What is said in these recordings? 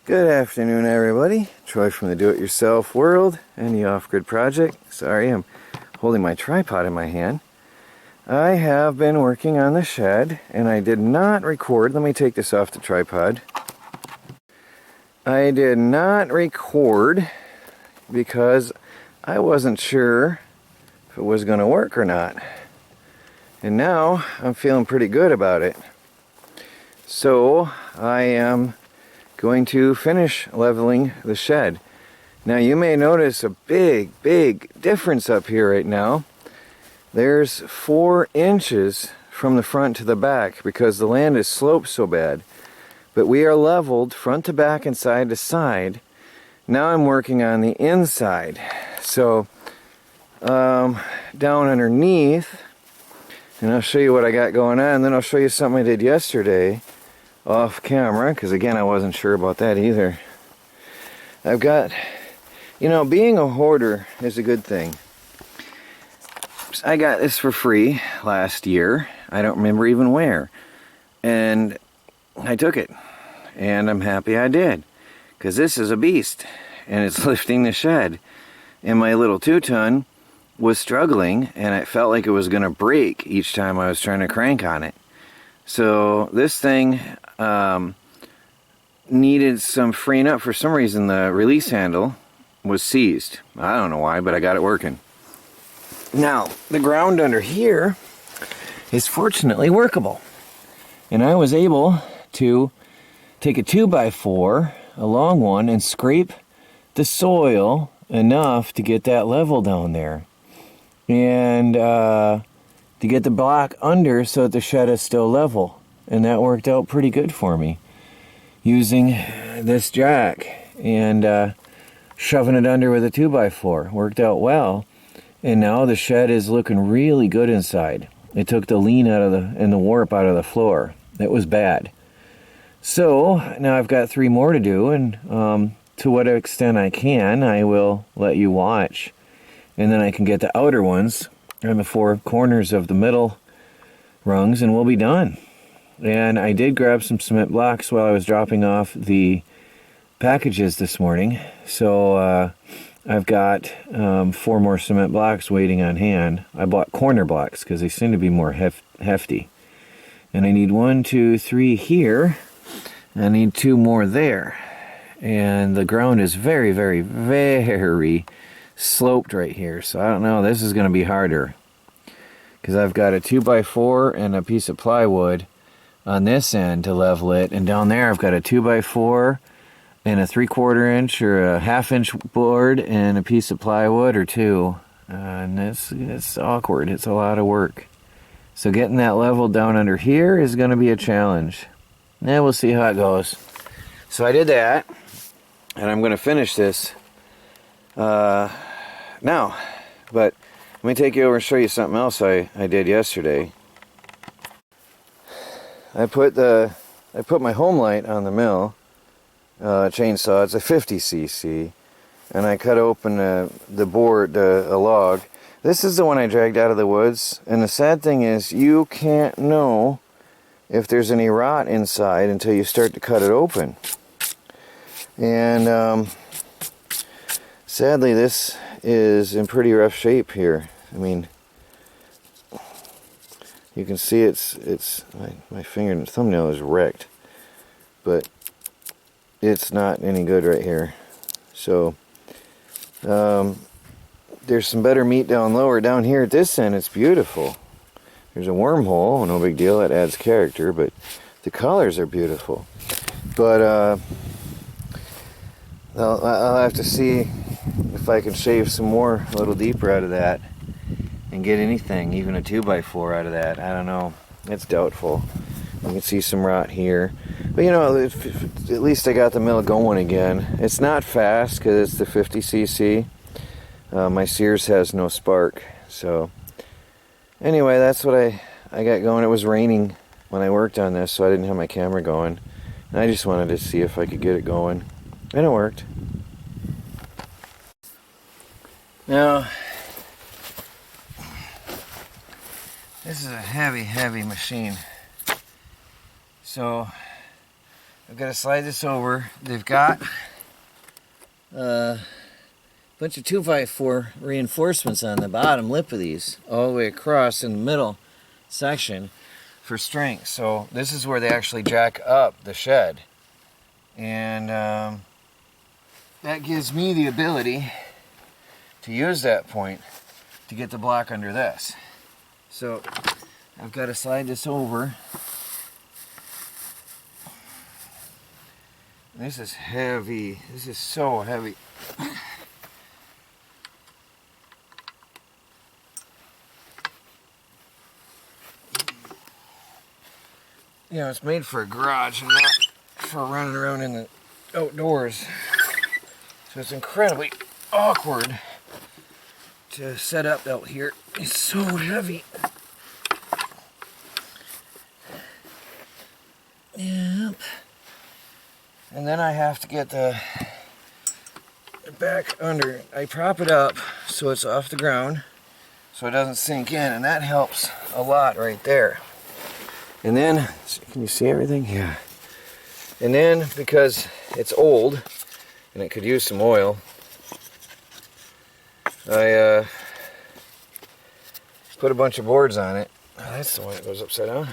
Good afternoon, everybody. Troy from the Do-It-Yourself World and the Off-Grid Project. Sorry, I'm holding my tripod in my hand. I have been working on the shed, and I did not record. Let me take this off the tripod. I did not record because I wasn't sure if it was going to work or not. And now I'm feeling pretty good about it. So I am going to finish leveling the shed. Now you may notice a big difference up here right now. There's 4 inches from the front to the back because the land is sloped so bad. But we are leveled front to back and side to side. Now I'm working on the inside. So down underneath, and I'll show you what I got going on, then I'll show you something I did yesterday off camera, because again I wasn't sure about that either. I've got, being a hoarder is a good thing. I got this for free last year. I don't remember even where, and I took it, and I'm happy I did, because this is a beast and it's lifting the shed, and my little 2-ton was struggling and it felt like it was gonna break each time I was trying to crank on it. So this thing needed some freeing up. For some reason the release handle was seized. I don't know why, but I got it working. Now the ground under here is fortunately workable, and I was able to take a 2x4, a long one, and scrape the soil enough to get that level down there, and to get the block under so that the shed is still level. And that worked out pretty good for me, using this jack and shoving it under with a 2x4. Worked out well, and now the shed is looking really good inside. It took the lean out of the warp out of the floor. It was bad. So now I've got 3 more to do, and to what extent I can, I will let you watch, and then I can get the outer ones on the 4 corners of the middle rungs, and we'll be done. And I did grab some cement blocks while I was dropping off the packages this morning. So I've got 4 more cement blocks waiting on hand. I bought corner blocks because they seem to be more hefty. And I need 1, 2, 3 here. I need 2 more there. And the ground is very sloped right here. So I don't know, this is going to be harder, because I've got a 2x4 and a piece of plywood on this end to level it, and down there I've got a 2x4 and a 3/4 inch or a 1/2 inch board and a piece of plywood or 2, and it's awkward. It's a lot of work. So getting that level down under here is going to be a challenge. Now we'll see how it goes. So I did that, and I'm going to finish this now, but let me take you over and show you something else I did yesterday. I put my Homestead on the mill chainsaw. It's a 50cc, and I cut open the board, a log. This is the one I dragged out of the woods, and the sad thing is you can't know if there's any rot inside until you start to cut it open. And sadly, this is in pretty rough shape here. I mean, you can see it's my finger and thumbnail is wrecked, but it's not any good right here. So there's some better meat down lower. Down here at this end, it's beautiful. There's a wormhole, no big deal, that adds character, but the colors are beautiful. But I'll have to see if I can shave some more a little deeper out of that and get anything, even a 2x4 out of that. I don't know. It's doubtful. You can see some rot here. But at least I got the mill going again. It's not fast because it's the 50cc. My Sears has no spark. So anyway, that's what I got going. It was raining when I worked on this, so I didn't have my camera going. And I just wanted to see if I could get it going. And it worked. Now, this is a heavy machine. So I've got to slide this over. They've got a bunch of 2x4 reinforcements on the bottom lip of these, all the way across in the middle section for strength. So this is where they actually jack up the shed. And that gives me the ability to use that point to get the block under this. So I've got to slide this over. This is heavy. This is so heavy. You know, it's made for a garage and not for running around in the outdoors. So it's incredibly awkward to set up out here. It's so heavy. Yep. And then I have to get the back under. I prop it up so it's off the ground so it doesn't sink in, and that helps a lot right there. And then, can you see everything? Yeah. And then, because it's old and it could use some oil, I put a bunch of boards on it. Oh, that's the one that goes upside down.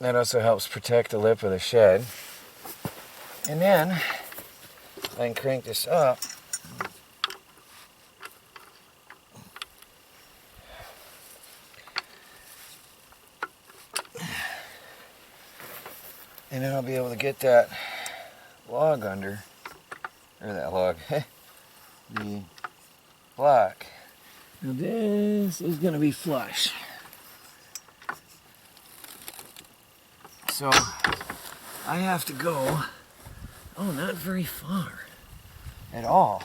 That also helps protect the lip of the shed. And then I can crank this up. And then I'll be able to get that log under, or that log, the block. Now this is going to be flush. So I have to go, not very far at all,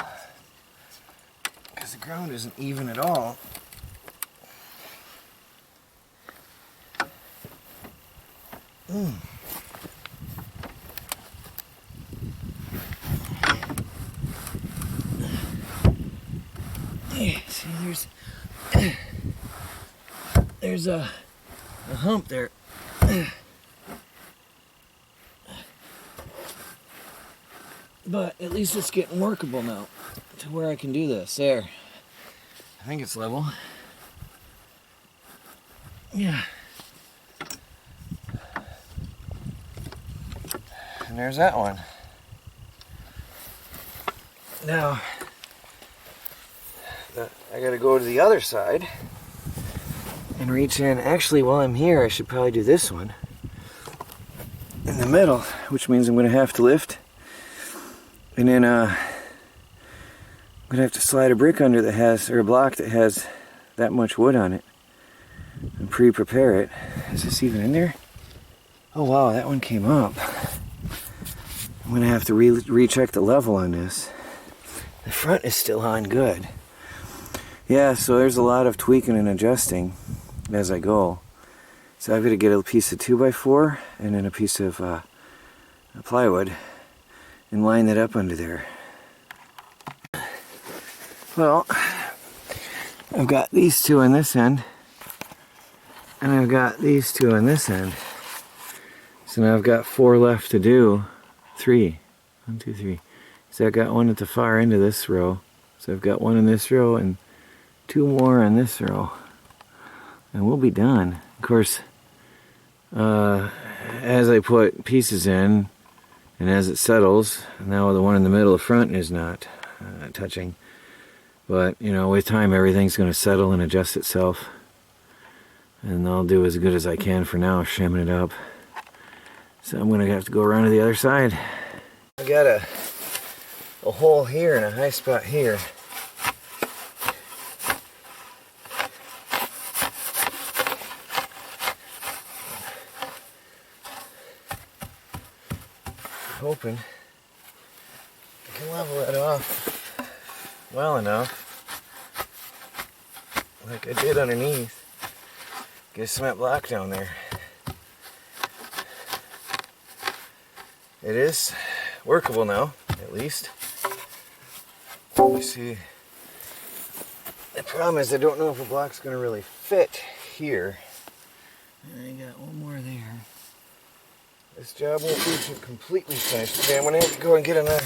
because the ground isn't even at all. See, there's a hump there. But at least it's getting workable now to where I can do this. There. I think it's level. Yeah. And there's that one. Now, I gotta go to the other side and reach in. Actually, while I'm here, I should probably do this one in the middle, which means I'm gonna have to lift. And then I'm gonna have to slide a brick under that has, or a block that has that much wood on it, and pre-prepare it. Is this even in there? Oh wow, that one came up. I'm gonna have to recheck the level on this. The front is still on good. Yeah, so there's a lot of tweaking and adjusting as I go. So I've got to get a piece of 2x4 and then a piece of plywood and line that up under there. Well, I've got these two on this end, and I've got these two on this end. So now I've got 4 left to do. 3. 1, 2, 3. So I've got one at the far end of this row. So I've got one in this row and 2 more on this row. And we'll be done. Of course, as I put pieces in, and as it settles, now the one in the middle, the front is not touching. But, you know, with time everything's going to settle and adjust itself. And I'll do as good as I can for now, shimming it up. So I'm going to have to go around to the other side. I got a hole here and a high spot here. Hoping I can level it off well enough, like I did underneath. Get a cement block down there. It is workable now, at least. You see, the problem is I don't know if a block's going to really fit here. And I got one more there. This job won't be completely finished today. I'm going to have to go and get another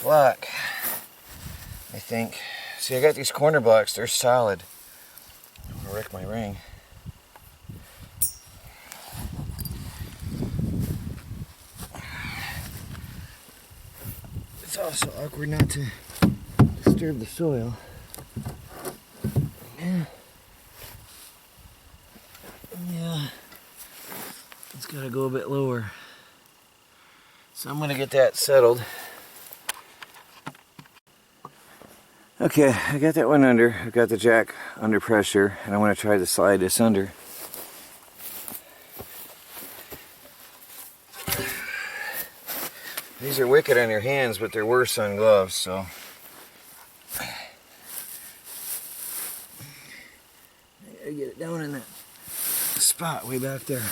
block, I think. See, I got these corner blocks. They're solid. I'm going to wreck my ring. It's also awkward not to disturb the soil. Yeah. It's got to go a bit lower. So I'm going to get that settled. Okay, I got that one under. I got the jack under pressure, and I want to try to slide this under. These are wicked on your hands, but they're worse on gloves, so. I gotta get it down in that spot way back there.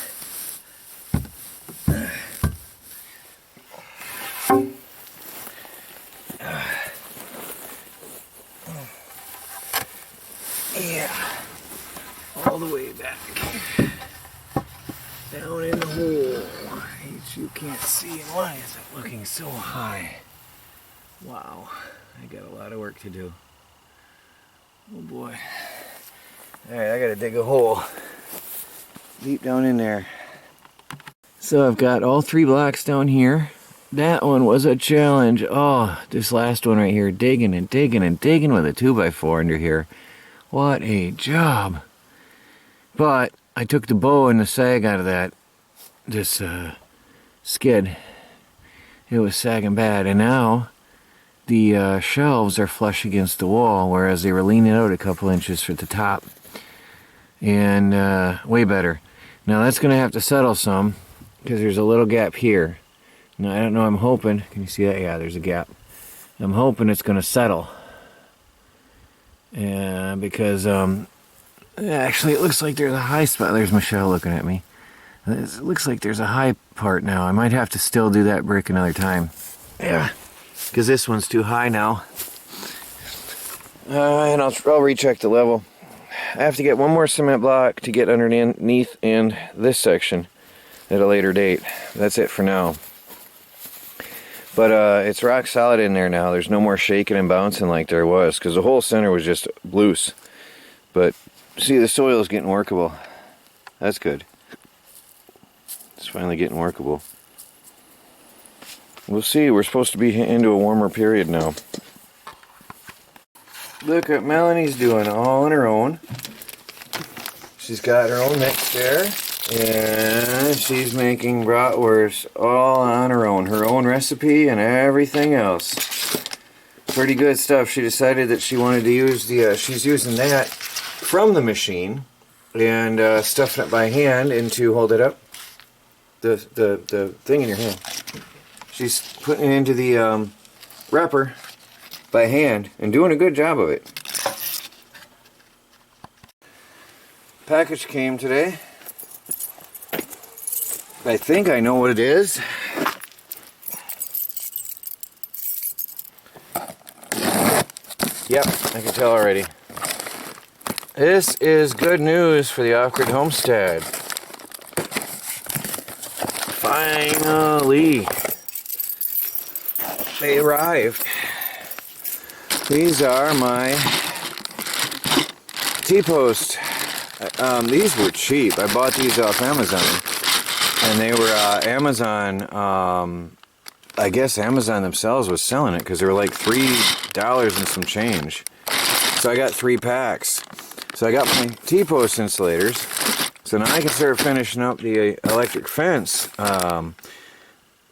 Yeah, all the way back down in the hole. You can't see, and why is it looking so high? Wow, I got a lot of work to do. Oh boy. Alright, I gotta dig a hole deep down in there. So I've got all 3 blocks down here. That one was a challenge. Oh, this last one right here, digging and digging and digging with a 2x4 under here. What a job. But I took the bow and the sag out of this skid. It was sagging bad, and now the shelves are flush against the wall, whereas they were leaning out a couple inches for the top. And way better. Now that's going to have to settle some, because there's a little gap here. Now I don't know, I'm hoping, can you see that? Yeah, there's a gap. I'm hoping it's going to settle. Because actually it looks like there's a high spot. There's Michelle looking at me. It looks like there's a high part now. I might have to still do that brick another time. Yeah, because this one's too high now. And I'll recheck the level. I have to get one more cement block to get underneath in this section at a later date. That's it for now. But it's rock solid in there now. There's no more shaking and bouncing like there was, because the whole center was just loose. But see, the soil is getting workable. That's good. It's finally getting workable. We'll see. We're supposed to be into a warmer period now. Look what Melanie's doing all on her own. She's got her own mix there. And she's making bratwurst all on her own recipe and everything else. Pretty good stuff. She decided that she wanted to use she's using that from the machine and stuffing it by hand into, hold it up, the thing in your hand. She's putting it into the wrapper by hand and doing a good job of it. Package came today. I think I know what it is. Yep, I can tell already. This is good news for the off-grid homestead. Finally, they arrived. These are my T-posts. These were cheap. I bought these off Amazon. And they were Amazon, I guess Amazon themselves was selling it because they were like $3 and some change. So I got 3 packs. So I got my T-post insulators. So now I can start finishing up the electric fence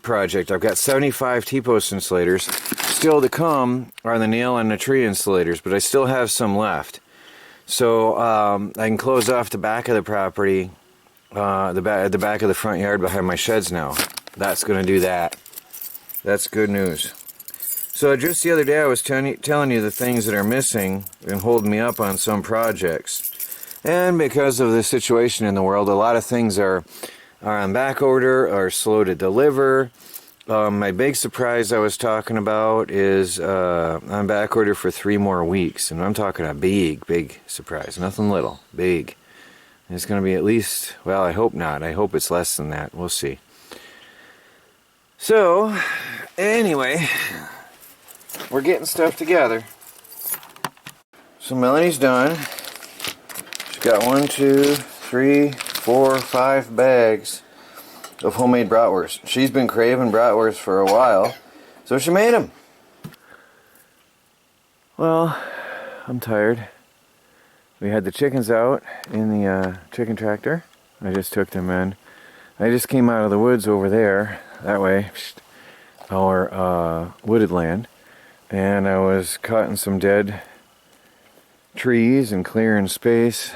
project. I've got 75 T-post insulators. Still to come are the nail on the tree insulators, but I still have some left. So I can close off the back of the property. The back of the front yard behind my sheds now. That's going to do that. That's good news. So just the other day I was telling you the things that are missing and holding me up on some projects. And because of the situation in the world, a lot of things are on back order, are slow to deliver. My big surprise I was talking about is on back order for 3 more weeks. And I'm talking a big, big surprise. Nothing little. Big. It's going to be at least, well, I hope not. I hope it's less than that. We'll see. So, anyway, we're getting stuff together. So Melanie's done. She's got 1, 2, 3, 4, 5 bags of homemade bratwurst. She's been craving bratwurst for a while, so she made them. Well, I'm tired. We had the chickens out in the chicken tractor. I just took them in. I just came out of the woods over there, that way, our wooded land, and I was cutting some dead trees and clearing space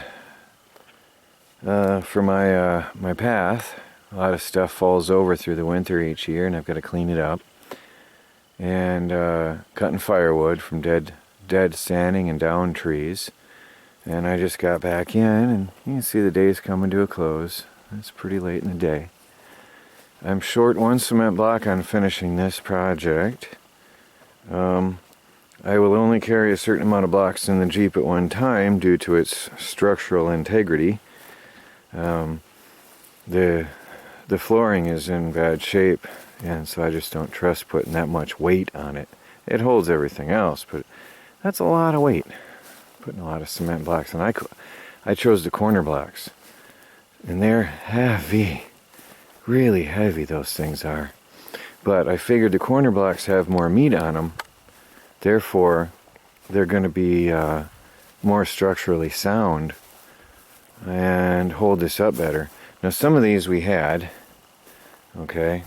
for my path. A lot of stuff falls over through the winter each year, and I've got to clean it up. And cutting firewood from dead standing and down trees. And I just got back in, and you can see the day's coming to a close. It's pretty late in the day. I'm short 1 cement block on finishing this project. I will only carry a certain amount of blocks in the Jeep at one time due to its structural integrity. The flooring is in bad shape, and so I just don't trust putting that much weight on it. It holds everything else, but that's a lot of weight. Putting a lot of cement blocks, and I chose the corner blocks, and they're heavy, really heavy those things are. But I figured the corner blocks have more meat on them, therefore they're going to be more structurally sound and hold this up better. Now some of these we had, okay,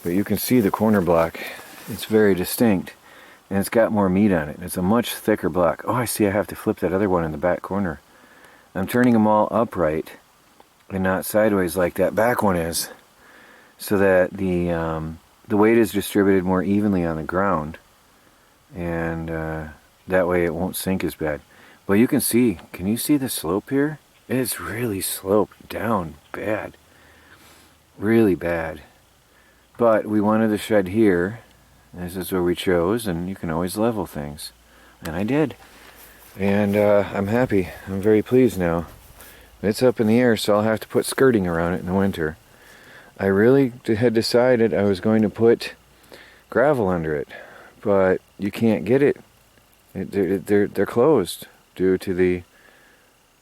but you can see the corner block, it's very distinct, and it's got more meat on it. It's a much thicker block. Oh, I see, I have to flip that other one in the back corner. I'm turning them all upright and not sideways like that back one is, so that the weight is distributed more evenly on the ground, and that way it won't sink as bad. Well, you can see, can you see the slope here? It's really sloped down bad, really bad. But we wanted the shed here. This is where we chose, and you can always level things, and I did. And I'm happy. I'm very pleased now. It's up in the air, so I'll have to put skirting around it in the winter. I really had decided I was going to put gravel under it, but you can't get it. They're closed due to the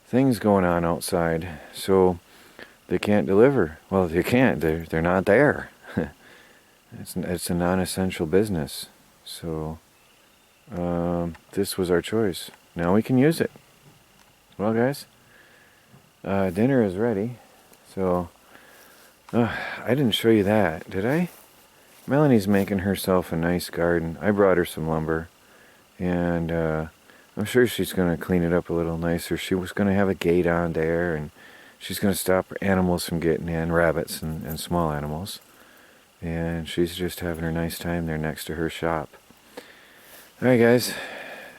things going on outside, so they can't deliver. Well, they can't. They're not there. It's a non-essential business. So this was our choice. Now we can use it. Well, guys, dinner is ready. So I didn't show you that, did I? Melanie's making herself a nice garden. I brought her some lumber, and I'm sure she's going to clean it up a little nicer. She was going to have a gate on there, and she's going to stop animals from getting in, rabbits and small animals. And she's just having her nice time there next to her shop. Alright guys,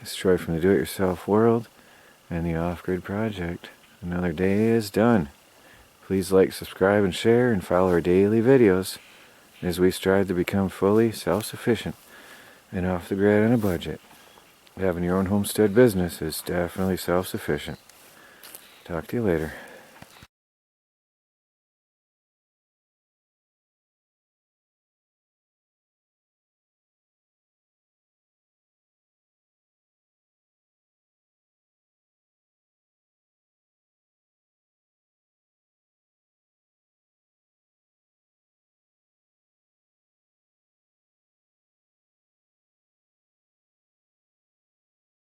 it's Troy from the Do-It-Yourself World and the Off-Grid Project. Another day is done. Please like, subscribe, and share, and follow our daily videos as we strive to become fully self-sufficient and off the grid on a budget. Having your own homestead business is definitely self-sufficient. Talk to you later.